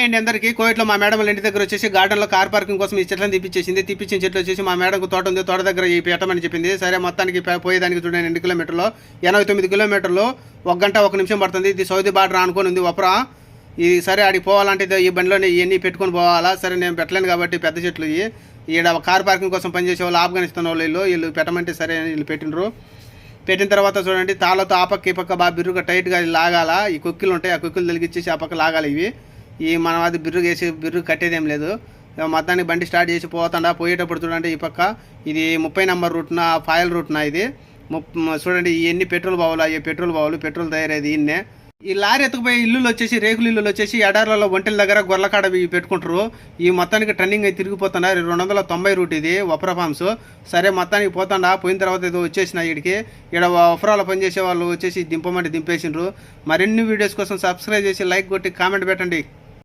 Hi అండి అందరికీ. కోవిడ్లో మా మేడం వాళ్ళ ఇంటి దగ్గర వచ్చేసి గార్డెన్లో కార్ పార్కింగ్ కోసం ఈ చెట్లను తెప్పించిన చెట్లు వచ్చేసి మా మేడంకు తోట ఉంది, తోట దగ్గర ఈ పెట్టమని చెప్పింది. సరే మొత్తానికి పోయేదానికి చూడండి 2 కిలోమీటర్లు 89 కిలోమీటర్లు 1 గంట 1 నిమిషం పడుతుంది. ఇది సౌదీ బార్డర్ అనుకొని ఉంది వపరా. ఇది సరే ఆడికి పోవాలంటే ఈ బండిలోనే ఇవన్నీ పెట్టుకొని పోవాలా. సరే నేను పెట్టలేను కాబట్టి పెద్ద చెట్లు ఈడ కార్ పార్కింగ్ కోసం పనిచేసే వాళ్ళు ఆఫ్ఘనిస్తాన్ వాళ్ళు వీళ్ళు పెట్టమంటే సరే వీళ్ళు పెట్టిన తర్వాత చూడండి తాళ్ళతో ఆ పక్క ఈ పక్క బాగా బిర్రుగా టైట్గా లాగాల. ఈ కొక్కిలు ఉంటాయి, ఆ కొక్కిలు తొలగిచ్చేసి ఆ పక్క లాగాలి. మనం అది బిర్రు కట్టేదేం లేదు. మొత్తానికి బండి స్టార్ట్ చేసి పోయేటప్పుడు చూడండి ఈ పక్క ఇది 30 నెంబర్ రూట్న ఫాయిల్ రూట్న ఇది చూడండి ఇవన్నీ పెట్రోల్ బావులు పెట్రోల్ తయారయ్యేది ఇన్నే. ఈ లారీ ఎత్తుకుపోయే ఇల్లులు వచ్చేసి రేకులు ఇల్లులు వచ్చేసి ఎడార్లలో ఒంటెల దగ్గర గొర్రెకాడ పెట్టుకుంటారు. ఈ మొత్తానికి టర్నింగ్ అయితే తిరిగిపోతున్నారు. 290 రూట్ ఇది వఫ్రా ఫార్మ్స్. సరే మొత్తానికి పోయిన తర్వాత ఏదో వచ్చేసిన వీడికి ఇక్కడ వఫ్రాలో పనిచేసే వాళ్ళు వచ్చేసి దింపమంటే దింపేసిండ్రు. మరిన్ని వీడియోస్ కోసం సబ్స్క్రైబ్ చేసి లైక్ కొట్టి కామెంట్ పెట్టండి.